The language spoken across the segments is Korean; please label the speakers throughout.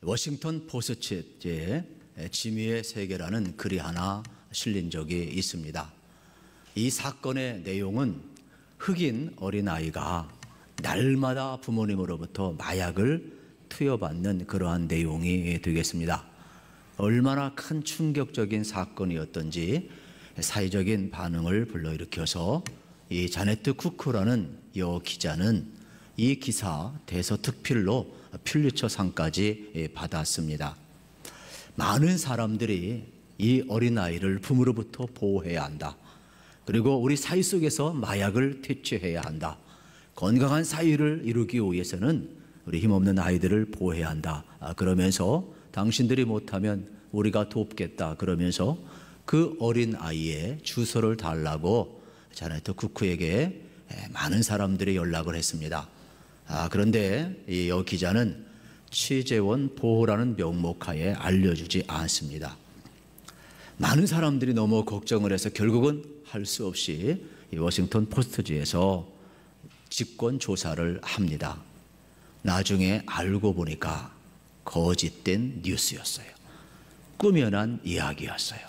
Speaker 1: 워싱턴 포스트의 지미의 세계라는 글이 하나 실린 적이 있습니다. 이 사건의 내용은 흑인 어린아이가 날마다 부모님으로부터 마약을 투여받는 그러한 내용이 되겠습니다. 얼마나 큰 충격적인 사건이었던지 사회적인 반응을 불러일으켜서 이 자네트 쿠크라는 여 기자는 이 기사 대서특필로 퓰리처상까지 받았습니다. 많은 사람들이 이 어린아이를 부모로부터 보호해야 한다. 그리고 우리 사회 속에서 마약을 퇴치해야 한다. 건강한 사회를 이루기 위해서는 우리 힘없는 아이들을 보호해야 한다. 그러면서 당신들이 못하면 우리가 돕겠다. 그러면서 그 어린아이의 주소를 달라고 자네트 쿠크에게 많은 사람들이 연락을 했습니다. 그런데 이 기자는 취재원 보호라는 명목하에 알려주지 않습니다. 많은 사람들이 너무 걱정을 해서 결국은 할 수 없이 이 워싱턴 포스트지에서 직권 조사를 합니다. 나중에 알고 보니까 거짓된 뉴스였어요. 꾸며난 이야기였어요.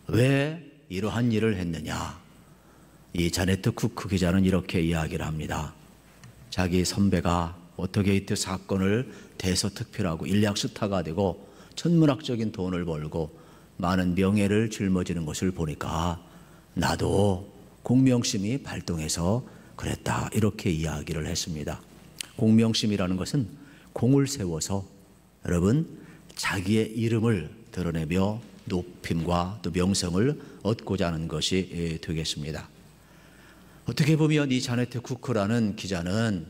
Speaker 1: 왜 이러한 일을 했느냐? 이 자네트 쿠크 기자는 이렇게 이야기를 합니다. 자기 선배가 워터게이트 사건을 대서특필하고 일약스타가 되고 천문학적인 돈을 벌고 많은 명예를 짊어지는 것을 보니까 나도 공명심이 발동해서 그랬다. 이렇게 이야기를 했습니다. 공명심이라는 것은 공을 세워서 여러분 자기의 이름을 드러내며 높임과 또 명성을 얻고자 하는 것이 되겠습니다. 어떻게 보면 이 자네트 쿠크라는 기자는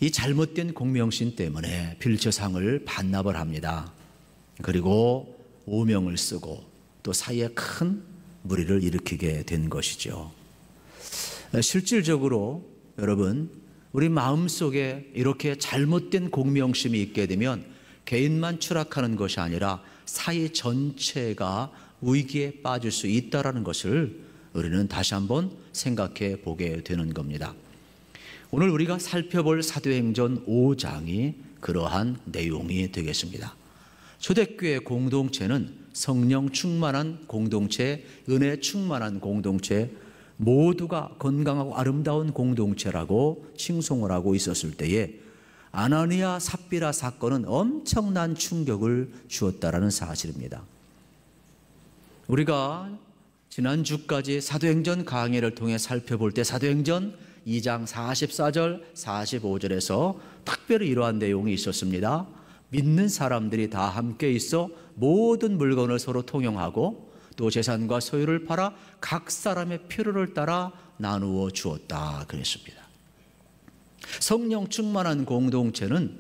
Speaker 1: 이 잘못된 공명심 때문에 퓰리처상을 반납을 합니다. 그리고 오명을 쓰고 또 사이에 큰 무리를 일으키게 된 것이죠. 실질적으로 여러분 우리 마음속에 이렇게 잘못된 공명심이 있게 되면 개인만 추락하는 것이 아니라 사회 전체가 위기에 빠질 수 있다는 것을 우리는 다시 한번 생각해 보게 되는 겁니다. 오늘 우리가 살펴볼 사도행전 5장이 그러한 내용이 되겠습니다. 초대교회 공동체는 성령 충만한 공동체, 은혜 충만한 공동체, 모두가 건강하고 아름다운 공동체라고 칭송을 하고 있었을 때에 아나니아 삽비라 사건은 엄청난 충격을 주었다라는 사실입니다. 우리가 지난주까지 사도행전 강해를 통해 살펴볼 때 사도행전 2장 44절 45절에서 특별히 이러한 내용이 있었습니다. 믿는 사람들이 다 함께 있어 모든 물건을 서로 통용하고 또 재산과 소유를 팔아 각 사람의 필요를 따라 나누어 주었다 그랬습니다. 성령 충만한 공동체는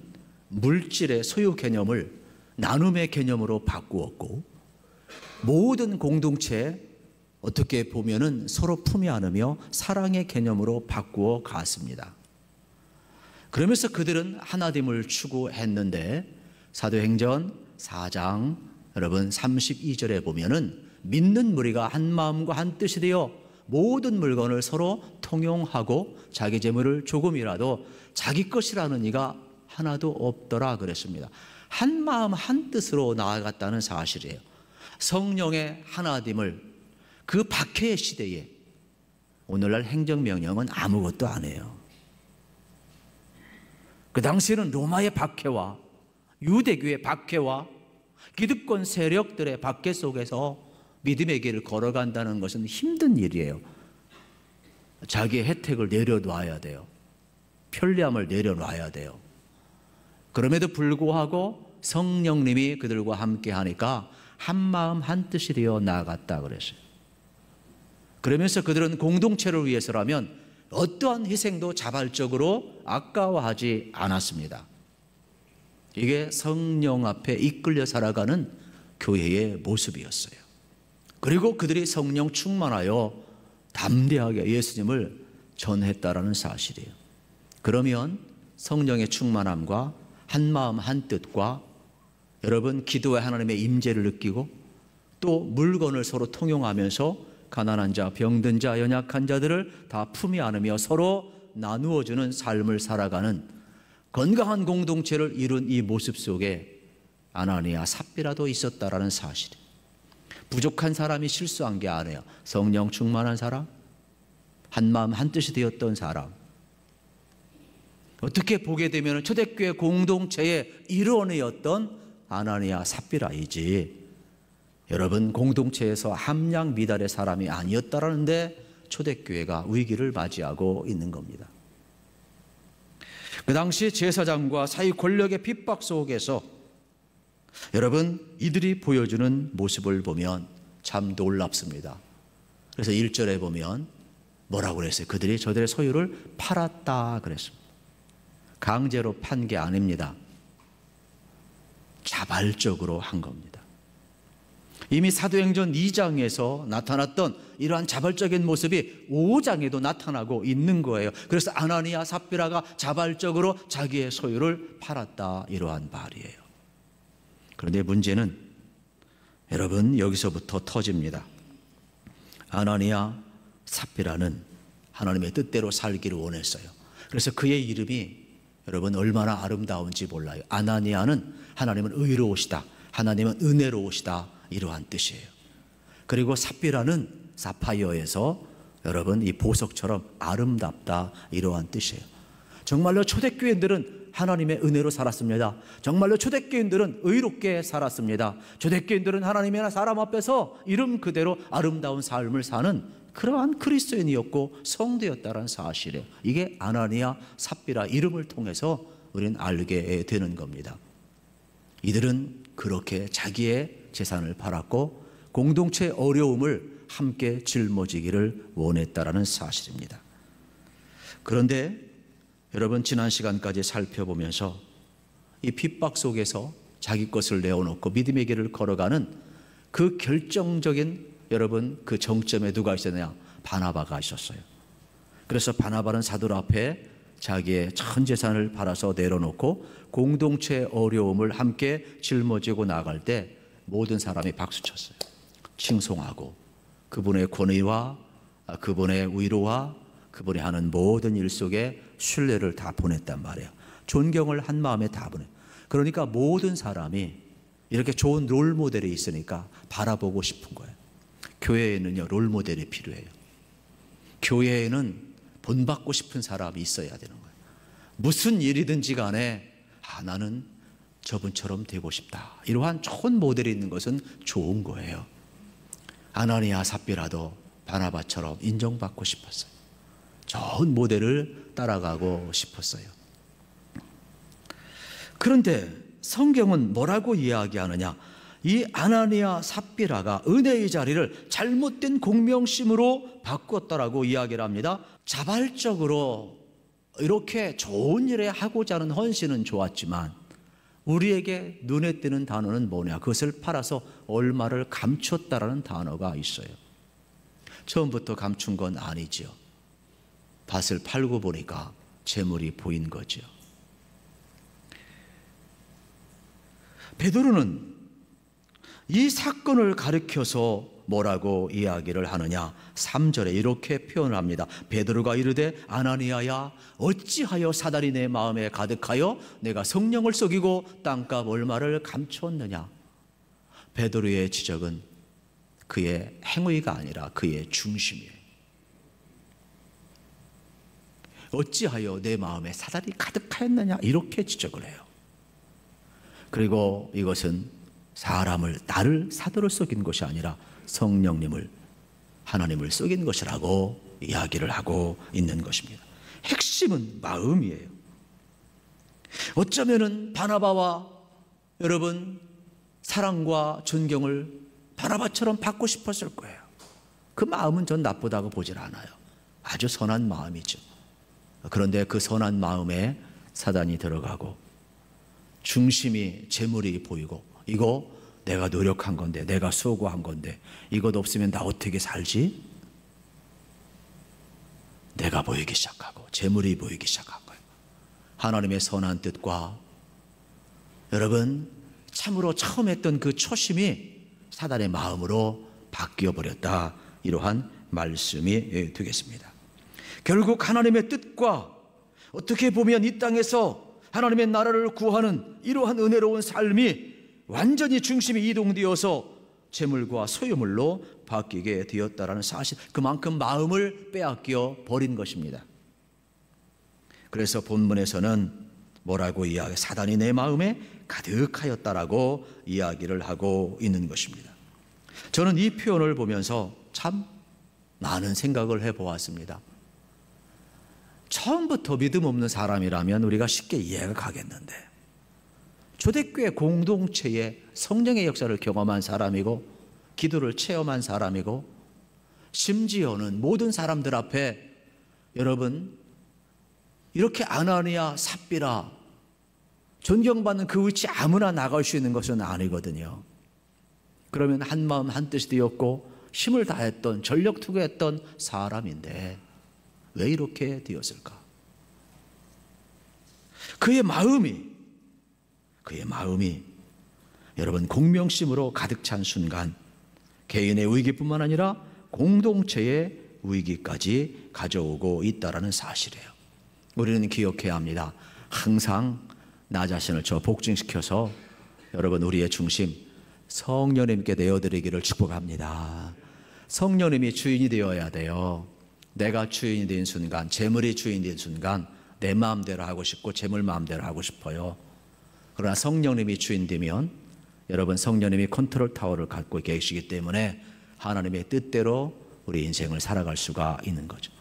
Speaker 1: 물질의 소유 개념을 나눔의 개념으로 바꾸었고 모든 공동체 어떻게 보면은 서로 품위 안으며 사랑의 개념으로 바꾸어 갔습니다. 그러면서 그들은 하나됨을 추구했는데 사도행전 4장 여러분 32절에 보면은 믿는 무리가 한 마음과 한 뜻이 되어 모든 물건을 서로 통용하고 자기 재물을 조금이라도 자기 것이라는 이가 하나도 없더라 그랬습니다. 한 마음 한 뜻으로 나아갔다는 사실이에요. 성령의 하나됨을 그 박해의 시대에 오늘날 행정명령은 아무것도 안 해요. 그 당시에는 로마의 박해와 유대교의 박해와 기득권 세력들의 박해 속에서 믿음의 길을 걸어간다는 것은 힘든 일이에요. 자기의 혜택을 내려놔야 돼요. 편리함을 내려놔야 돼요. 그럼에도 불구하고 성령님이 그들과 함께 하니까 한 마음 한 뜻이 되어 나아갔다 그랬어요. 그러면서 그들은 공동체를 위해서라면 어떠한 희생도 자발적으로 아까워하지 않았습니다. 이게 성령 앞에 이끌려 살아가는 교회의 모습이었어요. 그리고 그들이 성령 충만하여 담대하게 예수님을 전했다라는 사실이에요. 그러면 성령의 충만함과 한 마음 한 뜻과 여러분 기도의 하나님의 임재를 느끼고 또 물건을 서로 통용하면서 가난한 자, 병든 자, 연약한 자들을 다 품이 안으며 서로 나누어주는 삶을 살아가는 건강한 공동체를 이룬 이 모습 속에 아나니아 삽비라도 있었다라는 사실. 부족한 사람이 실수한 게 아니에요. 성령 충만한 사람, 한마음 한뜻이 되었던 사람. 어떻게 보게 되면 초대교회 공동체의 일원이었던 아나니아 삽비라이지, 여러분 공동체에서 함량 미달의 사람이 아니었다라는데 초대교회가 위기를 맞이하고 있는 겁니다. 그 당시 제사장과 사회 권력의 핍박 속에서 여러분 이들이 보여주는 모습을 보면 참 놀랍습니다. 그래서 1절에 보면 뭐라고 그랬어요? 그들이 저들의 소유를 팔았다 그랬습니다. 강제로 판 게 아닙니다. 자발적으로 한 겁니다. 이미 사도행전 2장에서 나타났던 이러한 자발적인 모습이 5장에도 나타나고 있는 거예요. 그래서 아나니아 삽비라가 자발적으로 자기의 소유를 팔았다, 이러한 말이에요. 그런데 문제는 여러분 여기서부터 터집니다. 아나니아 삽비라는 하나님의 뜻대로 살기를 원했어요. 그래서 그의 이름이 여러분 얼마나 아름다운지 몰라요. 아나니아는 하나님은 의로우시다, 하나님은 은혜로우시다, 이러한 뜻이에요. 그리고 삽비라는 사파이어에서 여러분 이 보석처럼 아름답다, 이러한 뜻이에요. 정말로 초대교인들은 하나님의 은혜로 살았습니다. 정말로 초대교인들은 의롭게 살았습니다. 초대교인들은 하나님의 사람 앞에서 이름 그대로 아름다운 삶을 사는 그러한 그리스도인이었고 성도였다는 사실이에요. 이게 아나니아 삽비라 이름을 통해서 우리는 알게 되는 겁니다. 이들은 그렇게 자기의 재산을 팔았고 공동체의 어려움을 함께 짊어지기를 원했다라는 사실입니다. 그런데 여러분 지난 시간까지 살펴보면서 이 핍박 속에서 자기 것을 내어놓고 믿음의 길을 걸어가는 그 결정적인 여러분 그 정점에 누가 있었느냐? 바나바가 있었어요. 그래서 바나바는 사도 앞에 자기의 전 재산을 팔아서 내려놓고 공동체의 어려움을 함께 짊어지고 나갈 때 모든 사람이 박수쳤어요. 칭송하고 그분의 권위와 그분의 위로와 그분이 하는 모든 일 속에 신뢰를 다 보냈단 말이에요. 존경을 한 마음에 다 보내. 그러니까 모든 사람이 이렇게 좋은 롤모델이 있으니까 바라보고 싶은 거예요. 교회에는요 롤모델이 필요해요. 교회에는 본받고 싶은 사람이 있어야 되는 거예요. 무슨 일이든지 간에 나는 저분처럼 되고 싶다, 이러한 좋은 모델이 있는 것은 좋은 거예요. 아나니아 삽비라도 바나바처럼 인정받고 싶었어요. 좋은 모델을 따라가고 싶었어요. 그런데 성경은 뭐라고 이야기하느냐? 이 아나니아 삽비라가 은혜의 자리를 잘못된 공명심으로 바꿨다라고 이야기를 합니다. 자발적으로 이렇게 좋은 일에 하고자 하는 헌신은 좋았지만 우리에게 눈에 띄는 단어는 뭐냐? 그것을 팔아서 얼마를 감췄다라는 단어가 있어요. 처음부터 감춘 건 아니죠. 밭을 팔고 보니까 재물이 보인 거죠. 베드로는 이 사건을 가리켜서 뭐라고 이야기를 하느냐? 3절에 이렇게 표현을 합니다. 베드로가 이르되 아나니아야, 어찌하여 사단이 내 마음에 가득하여 내가 성령을 속이고 땅값 얼마를 감추었느냐? 베드로의 지적은 그의 행위가 아니라 그의 중심이에요. 어찌하여 내 마음에 사단이 가득하였느냐? 이렇게 지적을 해요. 그리고 이것은 나를 사도를 속인 것이 아니라 성령님을, 하나님을 속인 것이라고 이야기를 하고 있는 것입니다. 핵심은 마음이에요. 어쩌면은 바나바와 여러분 사랑과 존경을 바나바처럼 받고 싶었을 거예요. 그 마음은 전 나쁘다고 보질 않아요. 아주 선한 마음이죠. 그런데 그 선한 마음에 사단이 들어가고 중심이 재물이 보이고, 이거 내가 노력한 건데, 내가 수고한 건데 이것 없으면 나 어떻게 살지? 내가 보이기 시작하고 재물이 보이기 시작한 거예요. 하나님의 선한 뜻과 여러분 참으로 처음 했던 그 초심이 사단의 마음으로 바뀌어 버렸다, 이러한 말씀이 되겠습니다. 결국 하나님의 뜻과 어떻게 보면 이 땅에서 하나님의 나라를 구하는 이러한 은혜로운 삶이 완전히 중심이 이동되어서 재물과 소유물로 바뀌게 되었다라는 사실, 그만큼 마음을 빼앗겨 버린 것입니다. 그래서 본문에서는 뭐라고 이야기, 사단이 내 마음에 가득하였다라고 이야기를 하고 있는 것입니다. 저는 이 표현을 보면서 참 많은 생각을 해보았습니다. 처음부터 믿음 없는 사람이라면 우리가 쉽게 이해가 가겠는데, 초대교회 공동체에 성령의 역사를 경험한 사람이고 기도를 체험한 사람이고 심지어는 모든 사람들 앞에 여러분 이렇게 아나니아 삽비라 존경받는 그 위치 아무나 나갈 수 있는 것은 아니거든요. 그러면 한마음 한뜻이 되었고 힘을 다했던, 전력 투구했던 사람인데 왜 이렇게 되었을까? 그의 마음이 여러분 공명심으로 가득 찬 순간 개인의 위기뿐만 아니라 공동체의 위기까지 가져오고 있다는 사실이에요. 우리는 기억해야 합니다. 항상 나 자신을 복증시켜서 여러분 우리의 중심 성령님께 내어드리기를 축복합니다. 성령님이 주인이 되어야 돼요. 내가 주인이 된 순간, 재물이 주인이 된 순간 내 마음대로 하고 싶고 재물 마음대로 하고 싶어요. 그러나 성령님이 주인 되면 여러분 성령님이 컨트롤 타워를 갖고 계시기 때문에 하나님의 뜻대로 우리 인생을 살아갈 수가 있는 거죠.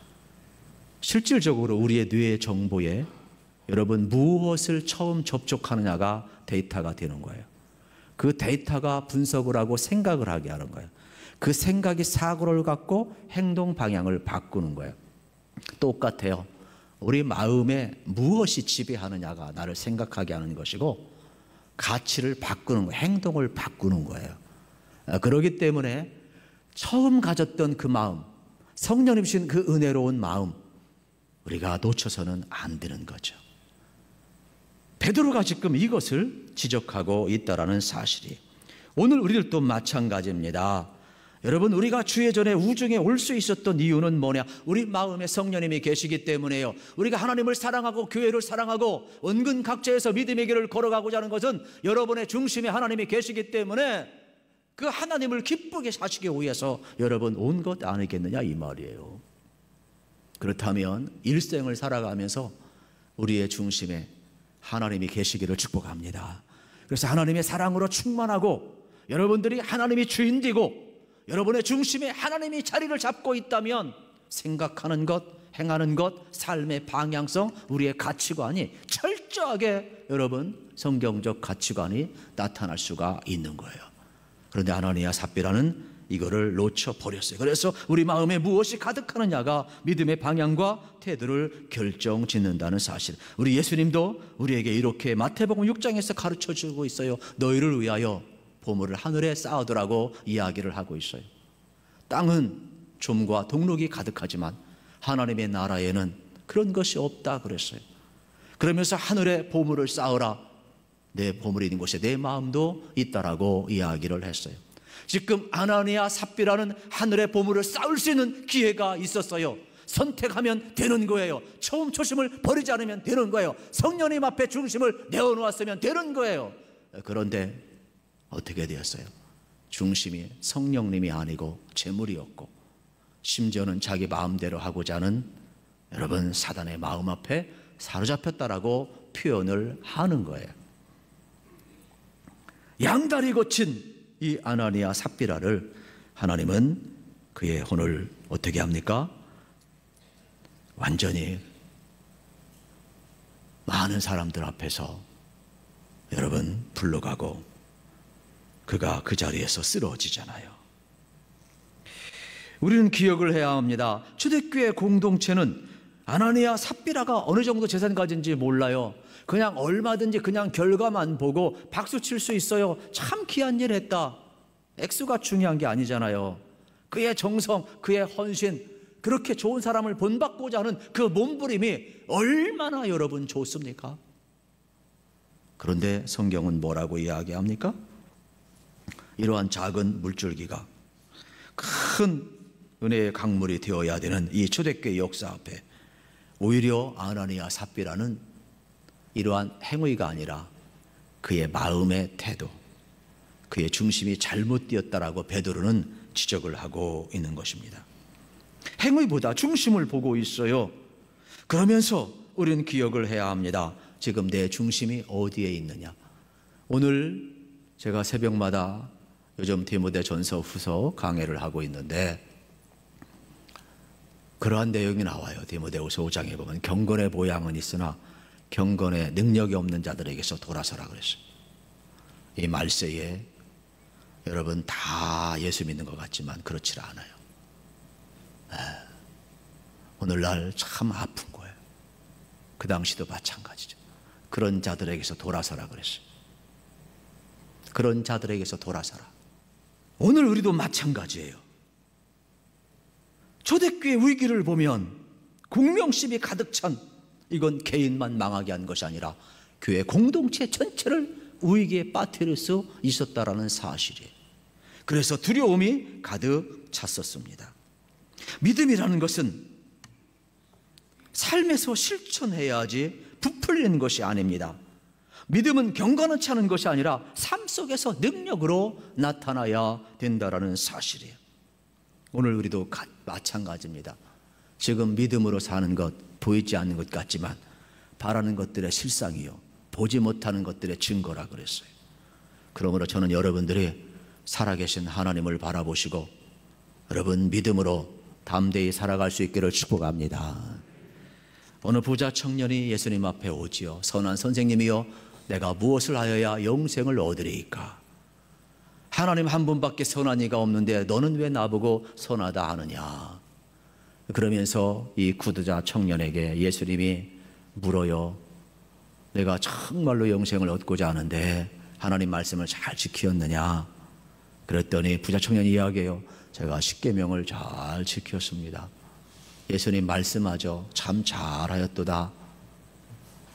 Speaker 1: 실질적으로 우리의 뇌의 정보에 여러분 무엇을 처음 접촉하느냐가 데이터가 되는 거예요. 그 데이터가 분석을 하고 생각을 하게 하는 거예요. 그 생각이 사고를 갖고 행동 방향을 바꾸는 거예요. 똑같아요. 우리 마음에 무엇이 지배하느냐가 나를 생각하게 하는 것이고 가치를 바꾸는 거예요. 행동을 바꾸는 거예요. 그렇기 때문에 처음 가졌던 그 마음, 성령님 주신 그 은혜로운 마음 우리가 놓쳐서는 안 되는 거죠. 베드로가 지금 이것을 지적하고 있다는 사실이 오늘 우리들도 마찬가지입니다. 여러분 우리가 주의 전에 우중에 올 수 있었던 이유는 뭐냐? 우리 마음에 성령님이 계시기 때문에요. 우리가 하나님을 사랑하고 교회를 사랑하고 은근 각지에서 믿음의 길을 걸어가고자 하는 것은 여러분의 중심에 하나님이 계시기 때문에 그 하나님을 기쁘게 사시기 위해서 여러분 온 것 아니겠느냐 이 말이에요. 그렇다면 일생을 살아가면서 우리의 중심에 하나님이 계시기를 축복합니다. 그래서 하나님의 사랑으로 충만하고 여러분들이 하나님이 주인 되고 여러분의 중심에 하나님이 자리를 잡고 있다면 생각하는 것, 행하는 것, 삶의 방향성, 우리의 가치관이 철저하게 여러분 성경적 가치관이 나타날 수가 있는 거예요. 그런데 아나니아 삽비라는 이거를 놓쳐버렸어요. 그래서 우리 마음에 무엇이 가득하느냐가 믿음의 방향과 태도를 결정짓는다는 사실. 우리 예수님도 우리에게 이렇게 마태복음 6장에서 가르쳐주고 있어요. 너희를 위하여 보물을 하늘에 쌓아두라고 이야기를 하고 있어요. 땅은 좀과 동록이 가득하지만 하나님의 나라에는 그런 것이 없다 그랬어요. 그러면서 하늘에 보물을 쌓으라. 내 보물이 있는 곳에 내 마음도 있다라고 이야기를 했어요. 지금 아나니아 삽비라는 하늘의 보물을 쌓을 수 있는 기회가 있었어요. 선택하면 되는 거예요. 처음 초심을 버리지 않으면 되는 거예요. 성령님 앞에 중심을 내어놓았으면 되는 거예요. 그런데 어떻게 되었어요? 중심이 성령님이 아니고 재물이었고 심지어는 자기 마음대로 하고자 하는 여러분 사단의 마음 앞에 사로잡혔다라고 표현을 하는 거예요. 양다리 거친 이 아나니아 삽비라를 하나님은 그의 혼을 어떻게 합니까? 완전히 많은 사람들 앞에서 여러분 불러가고 그가 그 자리에서 쓰러지잖아요. 우리는 기억을 해야 합니다. 초대교회 공동체는 아나니아 삽비라가 어느 정도 재산 가진지 몰라요. 그냥 얼마든지 그냥 결과만 보고 박수 칠 수 있어요. 참 귀한 일 했다. 액수가 중요한 게 아니잖아요. 그의 정성, 그의 헌신, 그렇게 좋은 사람을 본받고자 하는 그 몸부림이 얼마나 여러분 좋습니까? 그런데 성경은 뭐라고 이야기합니까? 이러한 작은 물줄기가 큰 은혜의 강물이 되어야 되는 이 초대교회 역사 앞에 오히려 아나니아 삽비라는 이러한 행위가 아니라 그의 마음의 태도, 그의 중심이 잘못되었다라고 베드로는 지적을 하고 있는 것입니다. 행위보다 중심을 보고 있어요. 그러면서 우리는 기억을 해야 합니다. 지금 내 중심이 어디에 있느냐. 오늘 제가 새벽마다 요즘 디모데전서 후서 강해를 하고 있는데 그러한 내용이 나와요. 디모데후서 5장에 보면 경건의 보양은 있으나 경건의 능력이 없는 자들에게서 돌아서라 그랬어요. 이 말세에 여러분 다 예수 믿는 것 같지만 그렇지 않아요. 오늘날 참 아픈 거예요. 그 당시도 마찬가지죠. 그런 자들에게서 돌아서라 그랬어요. 그런 자들에게서 돌아서라. 오늘 우리도 마찬가지예요. 초대교회 위기를 보면 공명심이 가득 찬, 이건 개인만 망하게 한 것이 아니라 교회 공동체 전체를 위기에 빠뜨릴 수 있었다라는 사실이에요. 그래서 두려움이 가득 찼었습니다. 믿음이라는 것은 삶에서 실천해야지 부풀리는 것이 아닙니다. 믿음은 경건은 차는 것이 아니라 삶 속에서 능력으로 나타나야 된다라는 사실이에요. 오늘 우리도 마찬가지입니다. 지금 믿음으로 사는 것, 보이지 않는 것 같지만 바라는 것들의 실상이요, 보지 못하는 것들의 증거라 그랬어요. 그러므로 저는 여러분들이 살아계신 하나님을 바라보시고 여러분 믿음으로 담대히 살아갈 수 있기를 축복합니다. 어느 부자 청년이 예수님 앞에 오지요. 선한 선생님이여, 내가 무엇을 하여야 영생을 얻으리이까? 하나님 한 분밖에 선한 이가 없는데 너는 왜 나보고 선하다 하느냐? 그러면서 이 구두자 청년에게 예수님이 물어요. 내가 정말로 영생을 얻고자 하는데 하나님 말씀을 잘 지켰느냐? 그랬더니 부자 청년이 이야기해요. 제가 십계명을 잘 지켰습니다. 예수님 말씀하죠. 참 잘하였도다.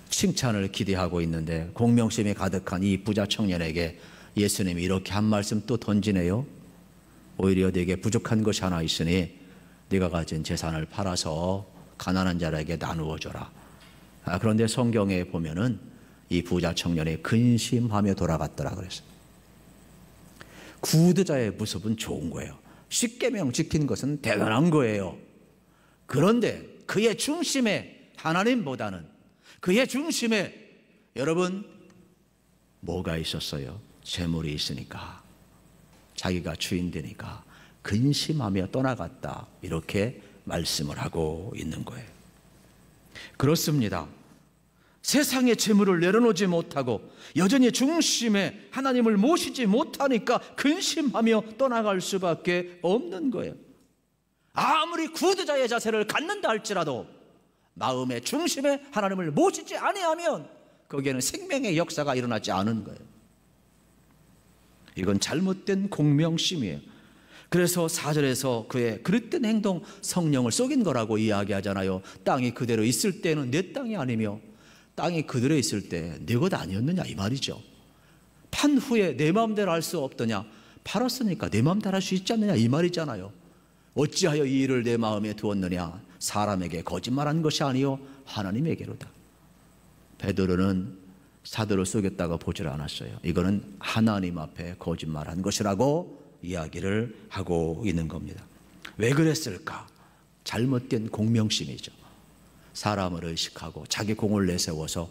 Speaker 1: 칭찬을 기대하고 있는데 공명심이 가득한 이 부자 청년에게 예수님이 이렇게 한 말씀 또 던지네요. 오히려 네게 부족한 것이 하나 있으니 네가 가진 재산을 팔아서 가난한 자에게 나누어 줘라. 그런데 성경에 보면은 이 부자 청년이 근심하며 돌아갔더라 그랬어요. 구두자의 모습은 좋은 거예요. 십계명 지킨 것은 대단한 거예요. 그런데 그의 중심에 하나님보다는 그의 중심에 여러분 뭐가 있었어요? 재물이 있으니까, 자기가 주인 되니까 근심하며 떠나갔다, 이렇게 말씀을 하고 있는 거예요. 그렇습니다. 세상의 재물을 내려놓지 못하고 여전히 중심에 하나님을 모시지 못하니까 근심하며 떠나갈 수밖에 없는 거예요. 아무리 구두자의 자세를 갖는다 할지라도 마음의 중심에 하나님을 모시지 아니하면 거기에는 생명의 역사가 일어나지 않은 거예요. 이건 잘못된 공명심이에요. 그래서 4절에서 그의 그릇된 행동, 성령을 속인 거라고 이야기하잖아요. 땅이 그대로 있을 때는 내 땅이 아니며 땅이 그대로 있을 때 내 것 아니었느냐 이 말이죠. 판 후에 내 마음대로 할 수 없더냐? 팔았으니까 내 마음대로 할 수 있지 않느냐 이 말이잖아요. 어찌하여 이 일을 내 마음에 두었느냐? 사람에게 거짓말한 것이 아니요 하나님에게로다. 베드로는 사도를 속였다고 보질 않았어요. 이거는 하나님 앞에 거짓말한 것이라고 이야기를 하고 있는 겁니다. 왜 그랬을까? 잘못된 공명심이죠. 사람을 의식하고 자기 공을 내세워서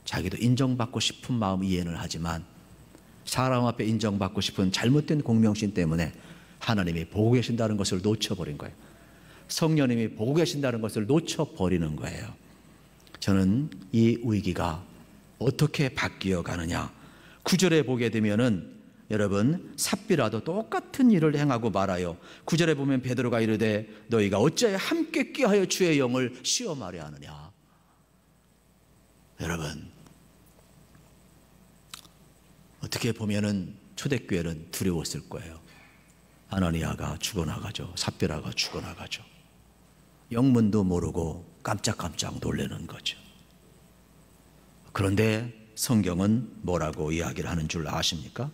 Speaker 1: 자기도 인정받고 싶은 마음 이해는 하지만 사람 앞에 인정받고 싶은 잘못된 공명심 때문에 하나님이 보고 계신다는 것을 놓쳐버린 거예요. 성령님이 보고 계신다는 것을 놓쳐버리는 거예요. 저는 이 위기가 어떻게 바뀌어 가느냐, 9절에 보게 되면은 여러분 삽비라도 똑같은 일을 행하고 말아요. 9절에 보면 베드로가 이르되 너희가 어찌하여 함께 꾀하여 주의 영을 시험하려 하느냐. 여러분 어떻게 보면은 초대교회는 두려웠을 거예요. 아나니아가 죽어나가죠. 삽비라가 죽어나가죠. 영문도 모르고 깜짝깜짝 놀라는 거죠. 그런데 성경은 뭐라고 이야기를 하는 줄 아십니까?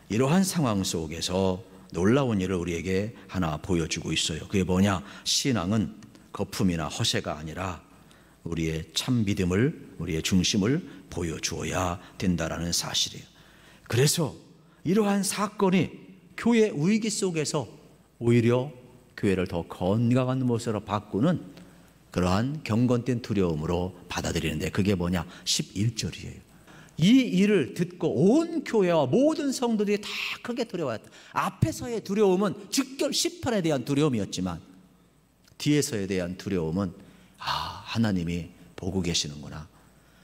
Speaker 1: 이러한 상황 속에서 놀라운 일을 우리에게 하나 보여주고 있어요. 그게 뭐냐? 신앙은 거품이나 허세가 아니라 우리의 참 믿음을, 우리의 중심을 보여주어야 된다라는 사실이에요. 그래서 이러한 사건이 교회 위기 속에서 오히려 교회를 더 건강한 모습으로 바꾸는 그러한 경건된 두려움으로 받아들이는데, 그게 뭐냐? 11절이에요. 이 일을 듣고 온 교회와 모든 성도들이 다 크게 두려워했다. 앞에서의 두려움은 즉결 심판에 대한 두려움이었지만 뒤에서에 대한 두려움은 하나님이 보고 계시는구나,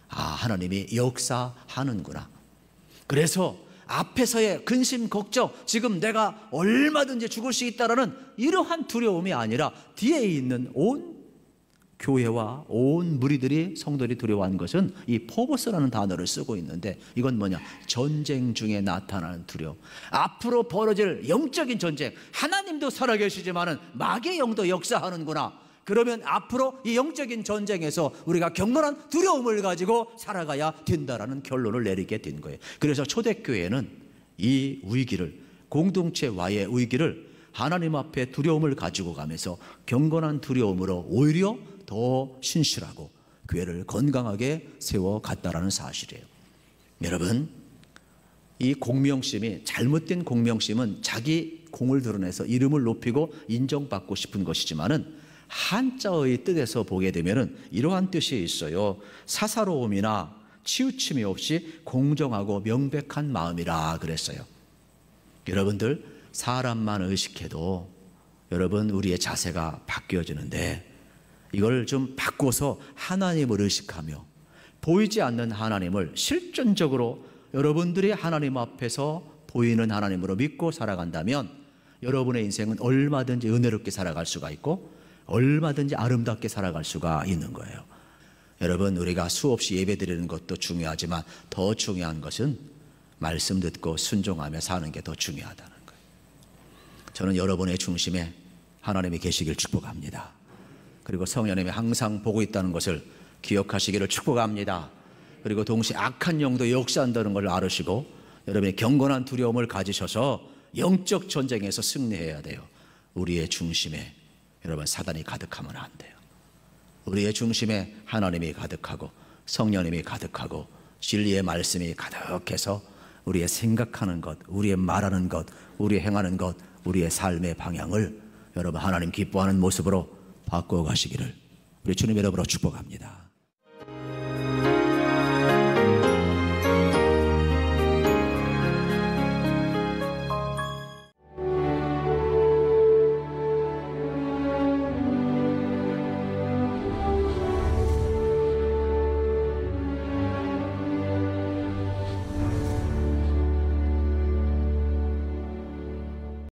Speaker 1: 하나님이 역사하는구나. 그래서 앞에서의 근심 걱정, 지금 내가 얼마든지 죽을 수 있다라는 이러한 두려움이 아니라 뒤에 있는 온 교회와 온 무리들이, 성도들이 두려워한 것은 이 포보스라는 단어를 쓰고 있는데, 이건 뭐냐? 전쟁 중에 나타나는 두려움. 앞으로 벌어질 영적인 전쟁, 하나님도 살아계시지만은 마귀의 영도 역사하는구나. 그러면 앞으로 이 영적인 전쟁에서 우리가 경건한 두려움을 가지고 살아가야 된다라는 결론을 내리게 된 거예요. 그래서 초대교회는 이 위기를, 공동체와의 위기를 하나님 앞에 두려움을 가지고 가면서 경건한 두려움으로 오히려 더 신실하고 교회를 건강하게 세워갔다라는 사실이에요. 여러분, 이 공명심이, 잘못된 공명심은 자기 공을 드러내서 이름을 높이고 인정받고 싶은 것이지만은 한자의 뜻에서 보게 되면은 이러한 뜻이 있어요. 사사로움이나 치우침이 없이 공정하고 명백한 마음이라 그랬어요. 여러분들, 사람만 의식해도 여러분 우리의 자세가 바뀌어지는데, 이걸 좀 바꿔서 하나님을 의식하며 보이지 않는 하나님을 실존적으로 여러분들이 하나님 앞에서 보이는 하나님으로 믿고 살아간다면 여러분의 인생은 얼마든지 은혜롭게 살아갈 수가 있고 얼마든지 아름답게 살아갈 수가 있는 거예요. 여러분, 우리가 수없이 예배드리는 것도 중요하지만 더 중요한 것은 말씀 듣고 순종하며 사는 게 더 중요하다는 거예요. 저는 여러분의 중심에 하나님이 계시길 축복합니다. 그리고 성령님이 항상 보고 있다는 것을 기억하시기를 축복합니다. 그리고 동시에 악한 영도 역사한다는 걸 알으시고 여러분이 경건한 두려움을 가지셔서 영적 전쟁에서 승리해야 돼요. 우리의 중심에 여러분 사단이 가득하면 안 돼요. 우리의 중심에 하나님이 가득하고 성령님이 가득하고 진리의 말씀이 가득해서 우리의 생각하는 것, 우리의 말하는 것, 우리의 행하는 것, 우리의 삶의 방향을 여러분 하나님 기뻐하는 모습으로 바꿔 가시기를 우리 주님 이름으로 축복합니다.